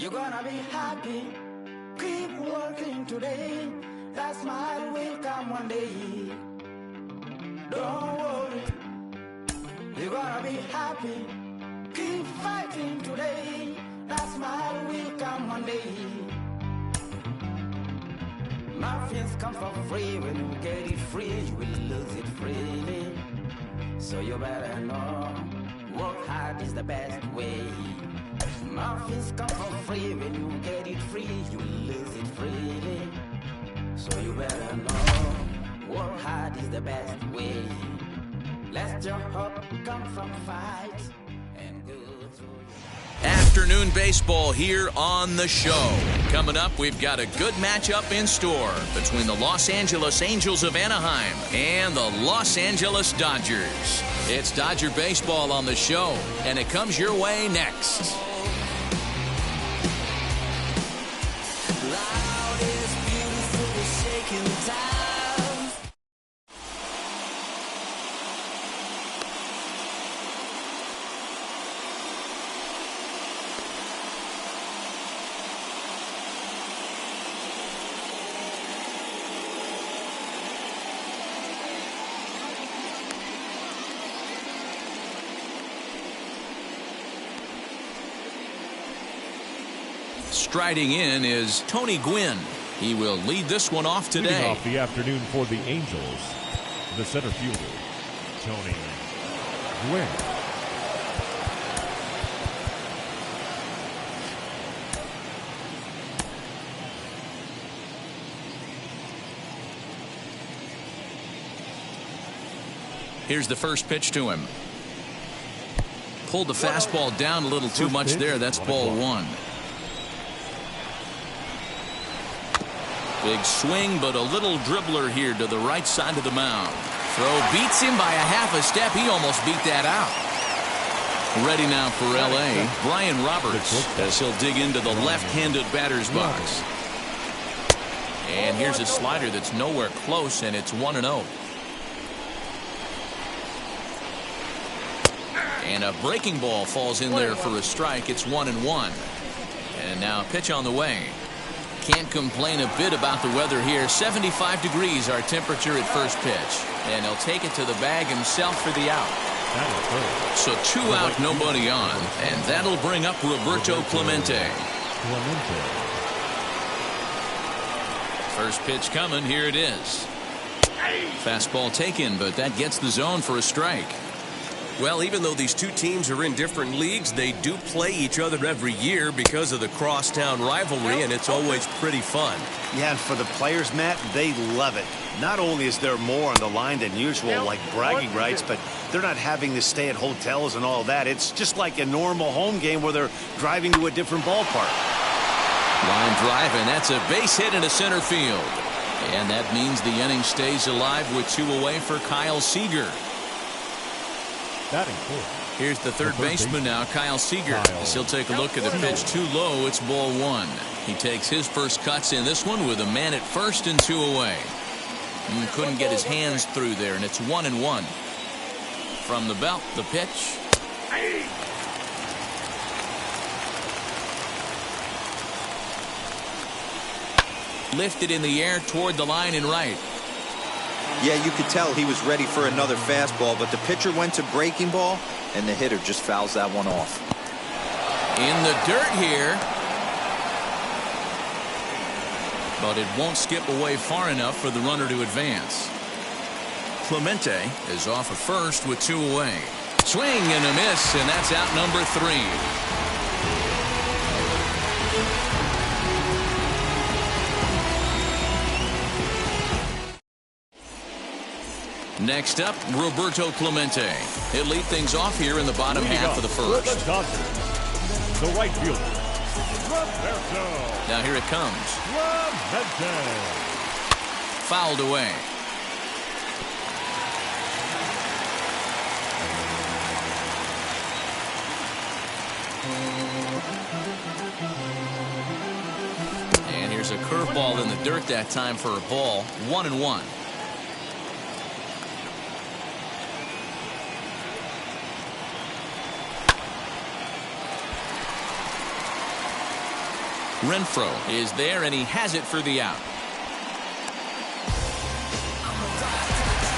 You're gonna be happy. Keep working today. That smile will come one day. Don't worry. You're gonna be happy. Keep fighting today. That smile will come one day. Muffins come for free. When you get it free, you will lose it freely. So you better know, work hard is the best way. Muffins come for free. When you get it free, you will lose it freely. So you better know, work hard is the best way. Let your hope come from fight and go through. Afternoon baseball here on the show. Coming up, we've got a good matchup in store between the Los Angeles Angels of Anaheim and the Los Angeles Dodgers. It's Dodger baseball on the show, and it comes your way next. Loud is beautiful, shaking time. Striding in is Tony Gwynn. He will lead this one off today. Leading off the afternoon for the Angels, the center fielder, Tony Gwynn. Here's the first pitch to him. Pulled the fastball down a little too much there. That's ball one. Big swing, but a little dribbler here to the right side of the mound. Throw beats him by a half a step. He almost beat that out. Ready now for L.A. Brian Roberts as he'll dig into the left-handed batter's box. And here's a slider that's nowhere close, and it's 1-0. And a breaking ball falls in there for a strike. It's 1-1. And now a pitch on the way. Can't complain a bit about the weather here. 75 degrees our temperature at first pitch. And he'll take it to the bag himself for the out. So 2 out, nobody on. And that'll bring up Roberto Clemente. First pitch coming. Here it is. Fastball taken, but that gets the zone for a strike. Well, even though these two teams are in different leagues, they do play each other every year because of the crosstown rivalry, and it's always pretty fun. Yeah, and for the players, Matt, they love it. Not only is there more on the line than usual, like bragging rights, but they're not having to stay at hotels and all that. It's just like a normal home game where they're driving to a different ballpark. Line drive, and that's a base hit into center field. And that means the inning stays alive with 2 away for Kyle Seager. Here's the third baseman now, Kyle Seager. As he'll take a look at the pitch too low. It's ball 1. He takes his first cuts in this one with a man at first and 2 away. Couldn't get his hands through there, and it's 1-1. From the belt, the pitch. Lifted in the air toward the line and right. Yeah, you could tell he was ready for another fastball, but the pitcher went to breaking ball, and the hitter just fouls that one off. In the dirt here. But it won't skip away far enough for the runner to advance. Clemente is off at first with 2 away. Swing and a miss, and that's out number 3. Next up, Roberto Clemente. He'll lead things off here in the bottom half of the first. The right fielder, Roberto. Now here it comes. Clemente. Fouled away. And here's a curveball in the dirt that time for a ball. 1-1. Renfroe is there, and he has it for the out.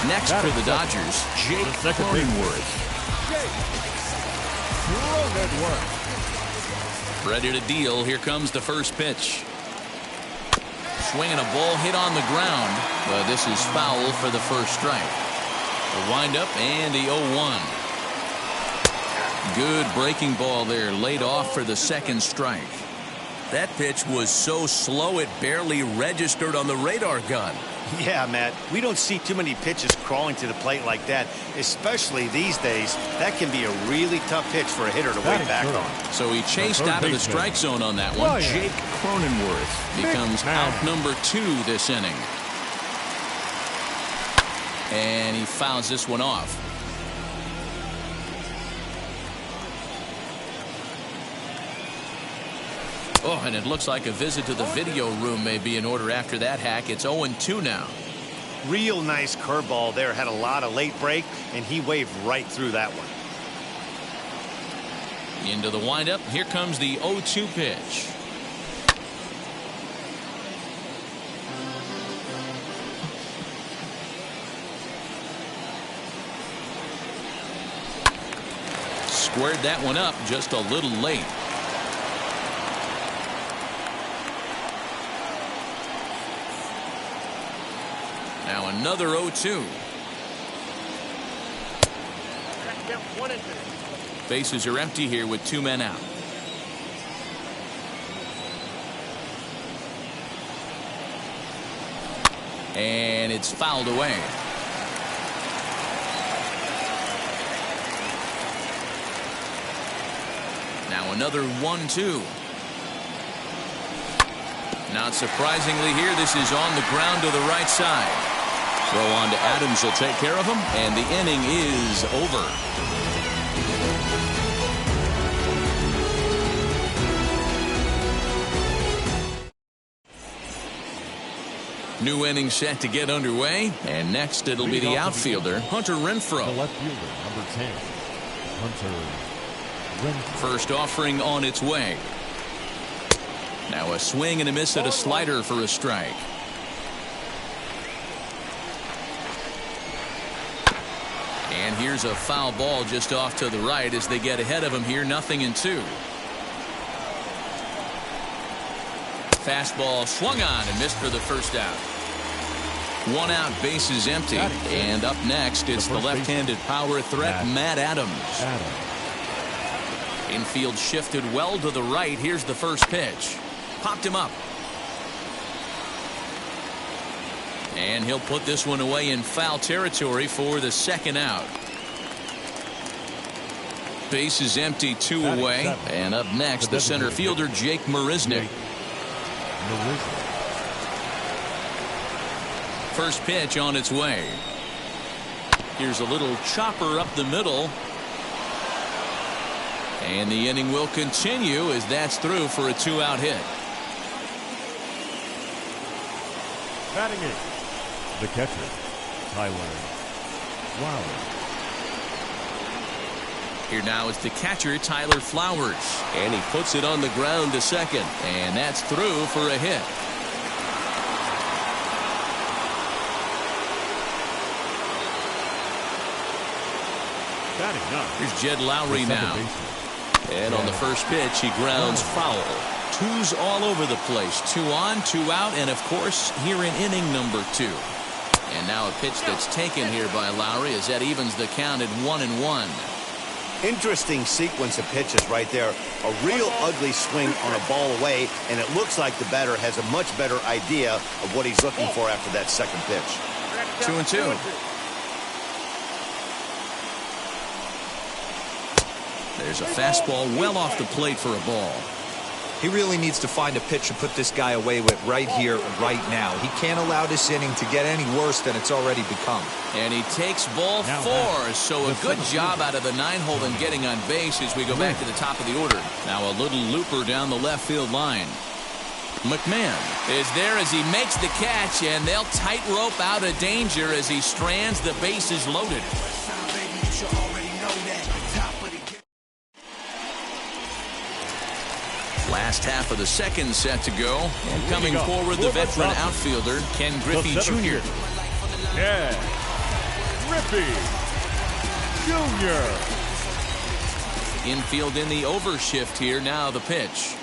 Next for the Dodgers, Jake Cronenworth. Ready to deal. Here comes the first pitch. Swinging a ball hit on the ground, but this is foul for the first strike. The windup and the 0-1. Good breaking ball there, laid off for the second strike. That pitch was so slow it barely registered on the radar gun. Yeah, Matt, we don't see too many pitches crawling to the plate like that, especially these days. That can be a really tough pitch for a hitter to wait back on. So he chased out of the strike zone on that one. Jake Cronenworth becomes out number 2 this inning. And he fouls this one off. Oh, and it looks like a visit to the video room may be in order after that hack. It's 0-2 now. Real nice curveball there. Had a lot of late break, and he waved right through that one. Into the windup. Here comes the 0-2 pitch. Squared that one up just a little late. Now another 0-2. Bases are empty here with 2 men out. And it's fouled away. Now another 1-2. Not surprisingly here, this is on the ground to the right side. Throw on to Adams will take care of him, and the inning is over. New inning set to get underway, and next it'll be the outfielder, Hunter Renfroe. The left fielder, number 10, Hunter Renfroe. First offering on its way. Now a swing and a miss at a slider for a strike. And here's a foul ball just off to the right as they get ahead of him here. 0-2. Fastball swung on and missed for the first out. 1 out, bases empty. And up next, it's the left-handed power threat, Matt Adams. Infield shifted well to the right. Here's the first pitch. Popped him up. And he'll put this one away in foul territory for the second out. Base is empty, 2 away. And up next, the center fielder, Jake Marisnick. First pitch on its way. Here's a little chopper up the middle. And the inning will continue as that's through for a 2-out hit. Batting it, the catcher, Tyler Flowers. Here now is the catcher, Tyler Flowers. And he puts it on the ground to second. And that's through for a hit. Here's Jed Lowry now. And on the first pitch, he grounds foul. 2's all over the place. 2 on, 2 out, and of course, here in inning number 2. And now a pitch that's taken here by Lowry as that evens the count at 1-1. Interesting sequence of pitches right there. A real ugly swing on a ball away, and it looks like the batter has a much better idea of what he's looking for after that second pitch. 2-2. There's a fastball well off the plate for a ball. He really needs to find a pitch to put this guy away with right here, right now. He can't allow this inning to get any worse than it's already become. And he takes ball 4, so a good job out of the 9-hole in getting on base as we go back to the top of the order. Now a little looper down the left field line. McMahon is there as he makes the catch, and they'll tightrope out of danger as he strands. The bases loaded. Last half of the second set to go. And coming up forward, the veteran outfielder, Ken Griffey Jr. Ken Griffey Jr. Infield in the overshift here. Now the pitch.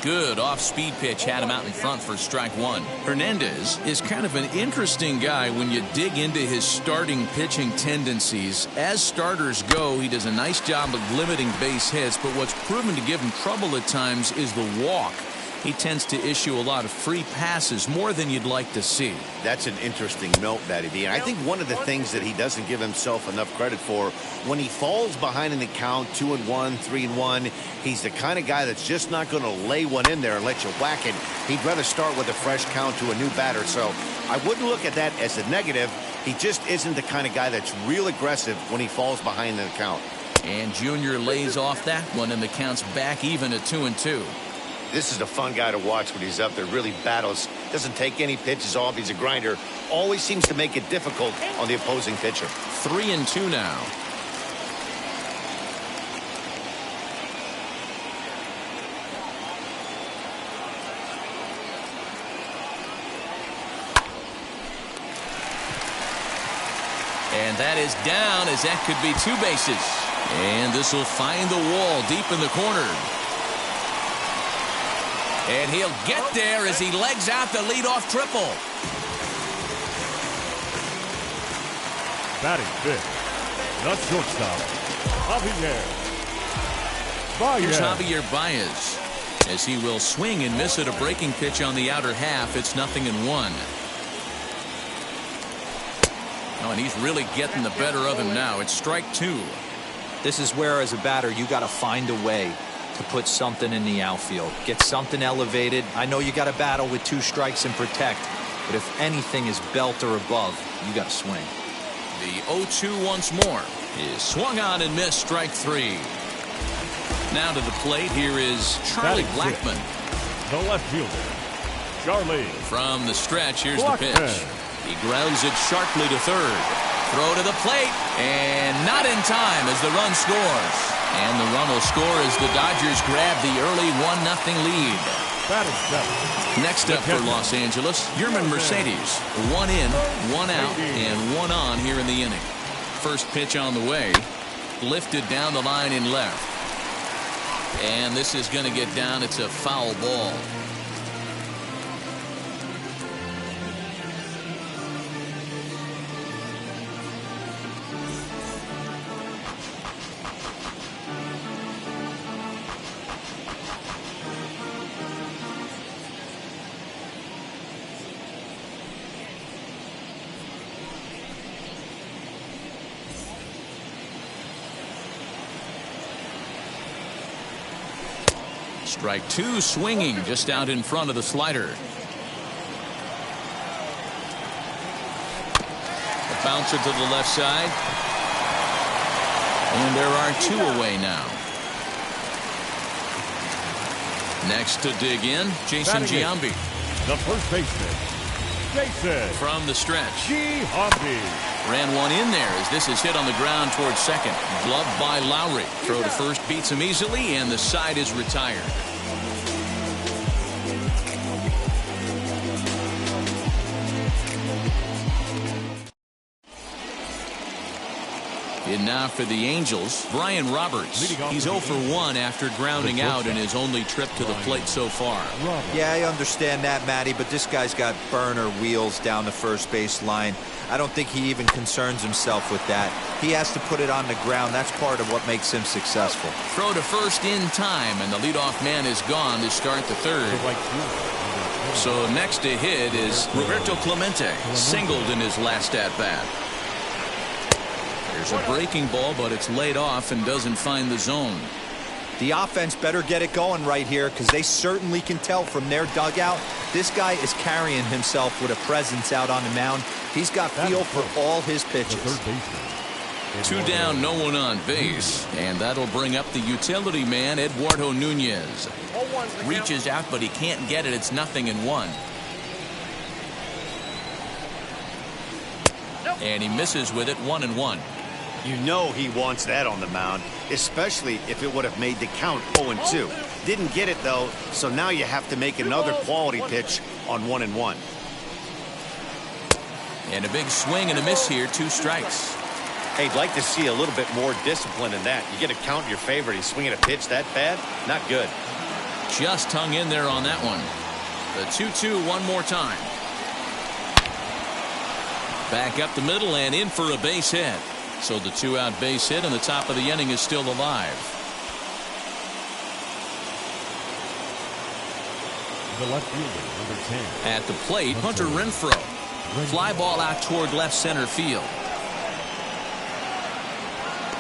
Good off-speed pitch had him out in front for strike one. Hernandez is kind of an interesting guy when you dig into his starting pitching tendencies. As starters go, he does a nice job of limiting base hits, but what's proven to give him trouble at times is the walk. He tends to issue a lot of free passes, more than you'd like to see. That's an interesting note, Matty B. And I think one of the things that he doesn't give himself enough credit for, when he falls behind in the count, 2-1, 3-1, he's the kind of guy that's just not going to lay one in there and let you whack it. He'd rather start with a fresh count to a new batter. So I wouldn't look at that as a negative. He just isn't the kind of guy that's real aggressive when he falls behind in the count. And Junior lays off that one, and the count's back even at 2-2. This is a fun guy to watch when he's up there. Really battles. Doesn't take any pitches off. He's a grinder. Always seems to make it difficult on the opposing pitcher. 3-2 now. And that is down, as that could be two bases. And this will find the wall deep in the corner. And he'll get there as he legs out the leadoff triple. Batting fifth, the shortstop, Javier Baez. Here's Javier Baez, as he will swing and miss at a breaking pitch on the outer half. It's 0-1. Oh, and he's really getting the better of him now. It's strike two. This is where, as a batter, you got to find a way to put something in the outfield. Get something elevated. I know you got to battle with 2 strikes and protect, but if anything is belt or above, you got to swing. The 0-2 once more is swung on and missed, strike 3. Now to the plate, here is Charlie Blackmon. The left fielder, Charlie. From the stretch, here's Blackmon. the pitch. He grounds it sharply to third. Throw to the plate, and not in time as the run scores. And the run will score as the Dodgers grab the early 1-0 lead. Next up for Los Angeles, Yermin Mercedes. 1 in, 1 out, and 1 on here in the inning. First pitch on the way. Lifted down the line in left. And this is going to get down. It's a foul ball. Strike 2, swinging just out in front of the slider. A bouncer to the left side. And there are 2 away now. Next to dig in, Jason Giambi. The first baseman, Jason. From the stretch. Giambi. Ran one in there as this is hit on the ground towards second. Gloved by Lowry. Throw to first beats him easily, and the side is retired. And now for the Angels, Brian Roberts. He's 0 for 1 after grounding out in his only trip to the plate so far. Yeah, I understand that, Matty, but this guy's got burner wheels down the first base line. I don't think he even concerns himself with that. He has to put it on the ground. That's part of what makes him successful. Throw to first in time, and the leadoff man is gone to start the third. So next to hit is Roberto Clemente, singled in his last at-bat. There's a breaking ball, but it's laid off and doesn't find the zone. The offense better get it going right here, because they certainly can tell from their dugout this guy is carrying himself with a presence out on the mound. He's got feel for all his pitches. 2 down, no one on base, and that'll bring up the utility man, Eduardo Nunez. Reaches out, but he can't get it. It's 0-1. And he misses with it, 1-1. You know he wants that on the mound, especially if it would have made the count 0-2. Didn't get it, though, so now you have to make another quality pitch on 1-1. And a big swing and a miss here, 2 strikes. Hey, I'd like to see a little bit more discipline in that. You get a count in your favor, he's swinging a pitch that bad? Not good. Just hung in there on that one. The 2-2 one more time. Back up the middle and in for a base hit. So the 2-out base hit, and the top of the inning is still alive. The left fielder, number 10. At the plate, Hunter Renfroe. Fly ball out toward left center field.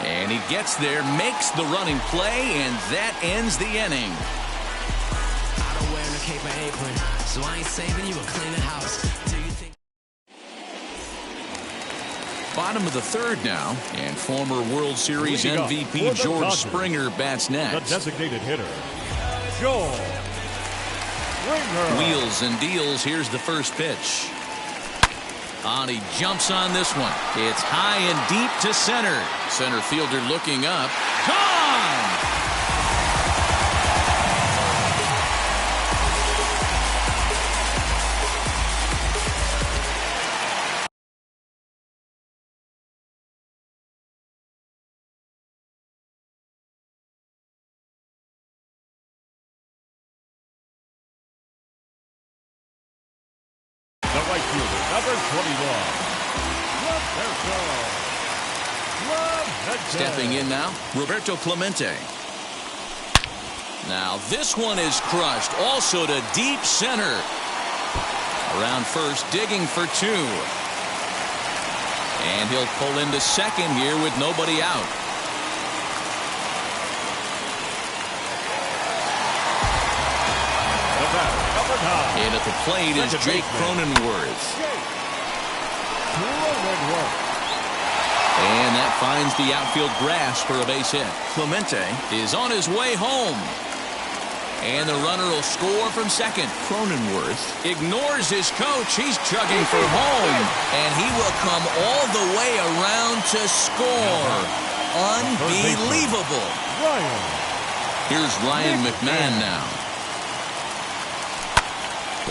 And he gets there, makes the running play, and that ends the inning. I don't wear no cape or apron, so I ain't saving you a cleaner house. Do you think? Bottom of the 3rd now, and former World Series MVP George Springer bats The next. designated hitter, George Springer. Wheels and deals. Here's the first pitch. He jumps on this one. It's high and deep to center. Center fielder looking up. Gone! The right fielder, number 21. Stepping in now, Roberto Clemente. Now this one is crushed, also to deep center. Around first, digging for 2. And he'll pull into second here with nobody out. The batter, number 9. In at the plate is Jake Cronenworth. And that finds the outfield grass for a base hit. Clemente is on his way home. And the runner will score from second. Cronenworth ignores his coach. He's chugging for home. And he will come all the way around to score. Unbelievable. Here's Ryan McMahon now.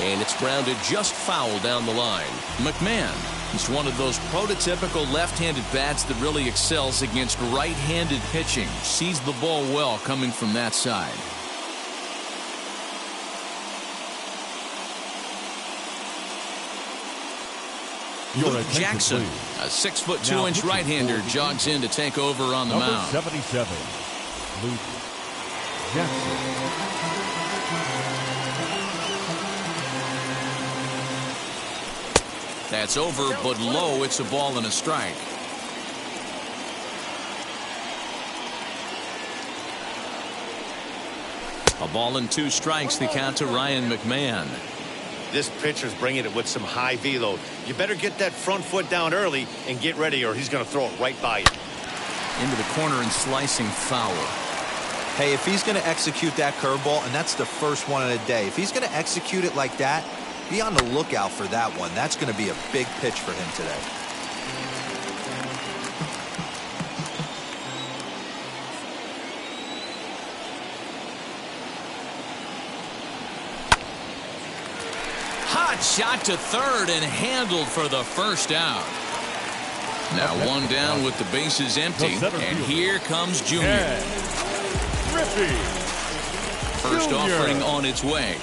And it's grounded just foul down the line. McMahon is one of those prototypical left-handed bats that really excels against right-handed pitching. Sees the ball well coming from that side. Luke Jackson, a 6'2" right-hander, jogs in to take over on the mound. 77, Luke Jackson. That's over, but low. It's a ball and a strike. A ball and 2 strikes, the count to Ryan McMahon. This pitcher's bringing it with some high velo. You better get that front foot down early and get ready, or he's going to throw it right by you. Into the corner and slicing foul. Hey, if he's going to execute that curveball, and that's the first one of the day, if he's going to execute it like that, be on the lookout for that one. That's going to be a big pitch for him today. Hot shot to third and handled for the first out. Now one down with the bases empty, and here comes Junior. First offering on its way.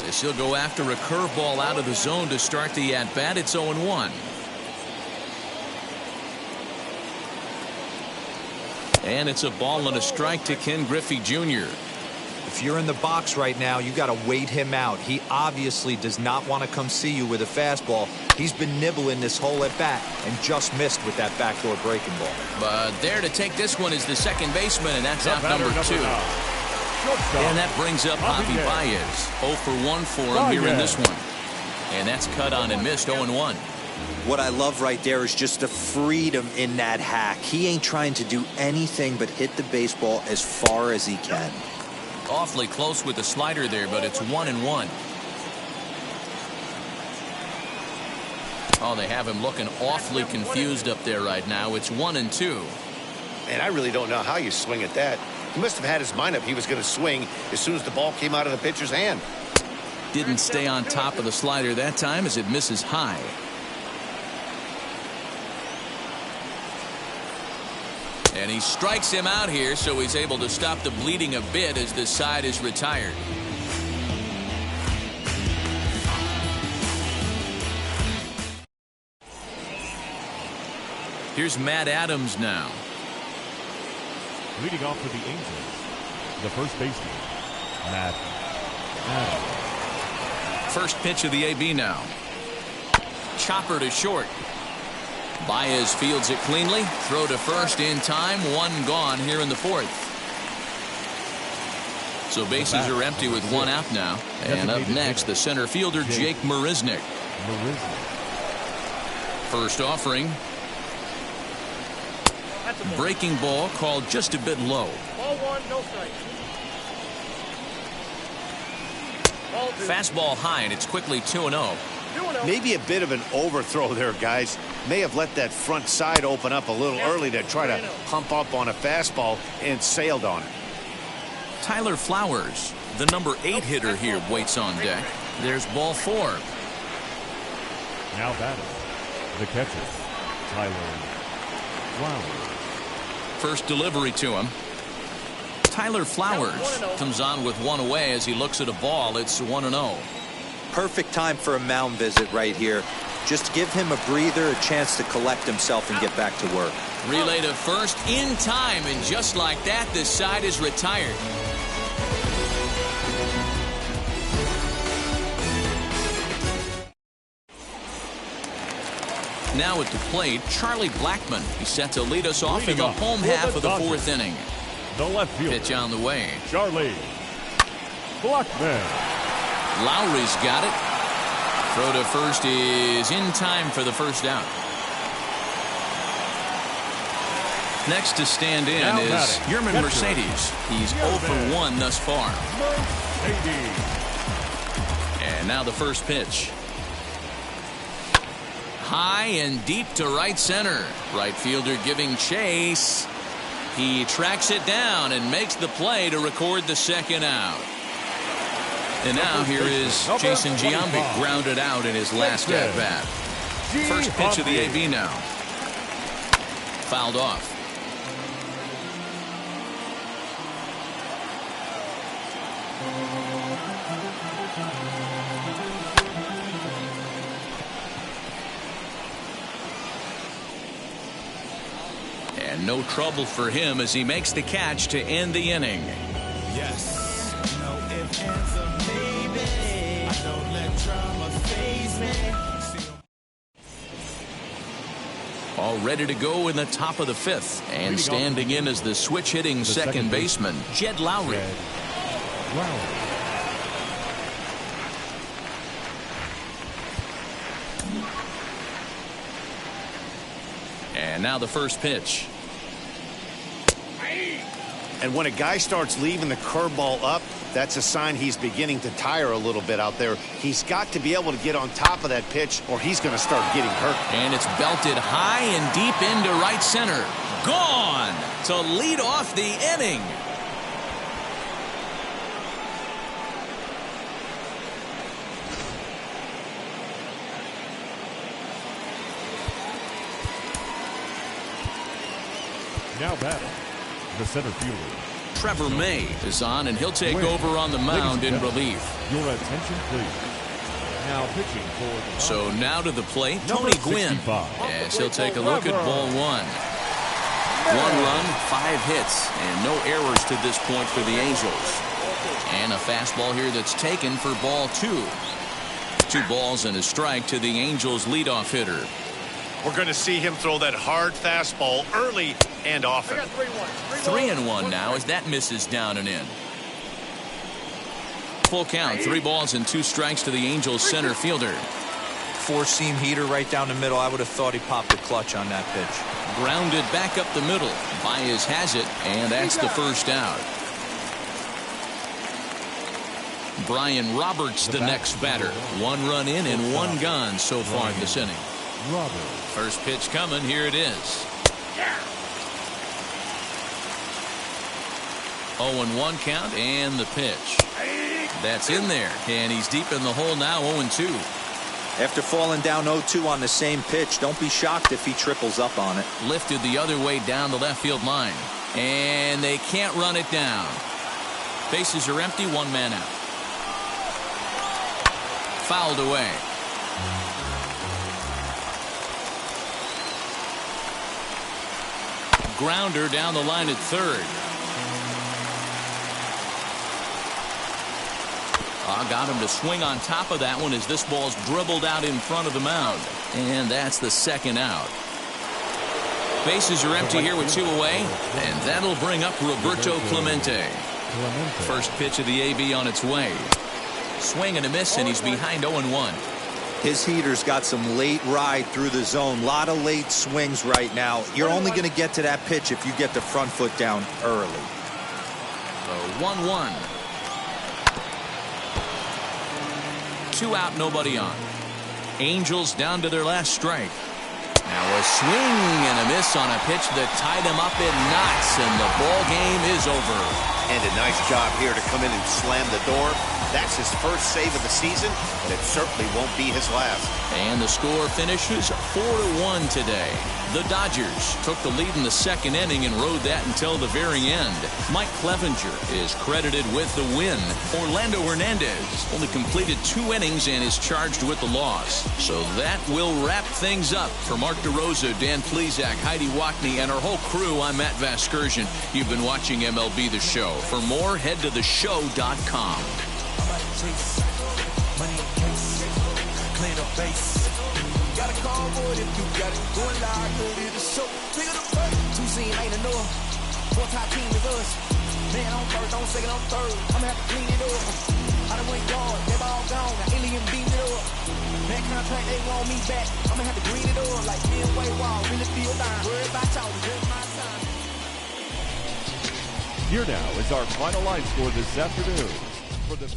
As he'll go after a curveball out of the zone to start the at-bat. It's 0-1. And it's a ball and a strike to Ken Griffey Jr. If you're in the box right now, you got to wait him out. He obviously does not want to come see you with a fastball. He's been nibbling this whole at-bat and just missed with that backdoor breaking ball. But there to take this one is the second baseman, and that's out number 2. And that brings up Javi Baez. 0 for 1 for him here in this one. And that's cut on and missed, 0-1. What I love right there is just the freedom in that hack. He ain't trying to do anything but hit the baseball as far as he can. Awfully close with the slider there, but it's 1-1. Oh, they have him looking awfully confused up there right now. It's 1-2. And I really don't know how you swing at that. He must have had his mind up he was going to swing as soon as the ball came out of the pitcher's hand. Didn't stay on top of the slider that time as it misses high. And he strikes him out here, so he's able to stop the bleeding a bit as this side is retired. Here's Matt Adams now. Leading off for the Angels, the first baseman, Matt Adams. First pitch of the AB now. Chopper to short. Baez fields it cleanly. Throw to first in time. One gone here in the fourth. So bases are empty with one out now. And up next, the center fielder, Jake Marisnick. First offering. Breaking ball called just a bit low. Ball one, no strike. Fastball high, and it's quickly 2-0. Maybe a bit of an overthrow there, guys. May have let that front side open up a little early to try to pump up on a fastball and sailed on it. Tyler Flowers, the number 8 hitter here, waits on deck. There's ball 4. Now batting, the catcher, Tyler Flowers. First delivery to him. Tyler Flowers comes on with one away as he looks at a ball. It's 1-0. Perfect time for a mound visit right here. Just give him a breather, a chance to collect himself and get back to work. Relay to first in time, and just like that, this side is retired. Now at the plate, Charlie Blackmon. He's set to lead us off in the home half of the fourth inning. The left fielder. Pitch on the way. Charlie Blackmon. Lowry's got it. Throw to first is in time for the first out. Next to stand in now is Yerman Mercedes. He's 0 for 1 thus far. Mercedes. And now the first pitch. High and deep to right center. Right fielder giving chase. He tracks it down and makes the play to record the second out. And now here is Jason Giambi, grounded out in his last at-bat. First pitch of the AB now. Fouled off. And no trouble for him as he makes the catch to end the inning. Yes. No ifs, ands, or maybe. I don't let drama faze me. All ready to go in the top of the fifth. And standing in as the switch-hitting second baseman, Jed Lowry. And now the first pitch. And when a guy starts leaving the curveball up, that's a sign he's beginning to tire a little bit out there. He's got to be able to get on top of that pitch or he's going to start getting hurt. And it's belted high and deep into right center. Gone to lead off the inning. Now batting, the center fielder. Trevor May is on, and he'll take over on the mound in relief. Your attention, please. Now pitching for the So now to the plate, Tony Gwynn. As he'll take a look at ball 1. 1 run, 5 hits, and no errors to this point for the Angels. And a fastball here that's taken for ball 2. 2 balls and a strike to the Angels' leadoff hitter. We're going to see him throw that hard fastball early and often. 3-1 now as that misses down and in. Full count, 3 balls and 2 strikes to the Angels center fielder. 4-seam heater right down the middle. I would have thought he popped the clutch on that pitch. Grounded back up the middle. Baez has it, and that's the first out. Brian Roberts, the next batter. 1 run in and 1 gone so far this inning. Roberts. First pitch coming. Here it is. 0-1 count and the pitch. That's in there, and he's deep in the hole now. 0-2. After falling down 0-2 on the same pitch, don't be shocked if he triples up on it. Lifted the other way down the left field line, and they can't run it down. Bases are empty, one man out. Fouled away. Grounder down the line at third. Got him to swing on top of that one as this ball's dribbled out in front of the mound. And that's the second out. Bases are empty here with 2 away, and that'll bring up Roberto Clemente. First pitch of the AB on its way. Swing and a miss, and he's behind 0-1. His heater's got some late ride through the zone. A lot of late swings right now. You're only going to get to that pitch if you get the front foot down early. So 1-1. 2 out, nobody on. Angels down to their last strike. Now a swing and a miss on a pitch that tied him up in knots, and the ball game is over. And a nice job here to come in and slam the door. That's his first save of the season, but it certainly won't be his last. And the score finishes 4-1 today. The Dodgers took the lead in the second inning and rode that until the very end. Mike Clevenger is credited with the win. Orlando Hernandez only completed 2 innings and is charged with the loss. So that will wrap things up. For Mark DeRosa, Dan Plesac, Heidi Wackney, and our whole crew, I'm Matt Vasgersian. You've been watching MLB The Show. For more, head to theshow.com. Money in case, clean up base. Got a call board if you got it. Going live, good in the show. Pick it up first. 2 scene ain't enough. 4 top team is us. Man on first, on second, on third. I'ma have to clean it up. I done went yard, they all gone. Now alien beat it up. That contract, they want me back. I'ma have to green it up like Midway Wall. Really feel down. Worry about y'all, it's my time. Here now is our final line score this afternoon for the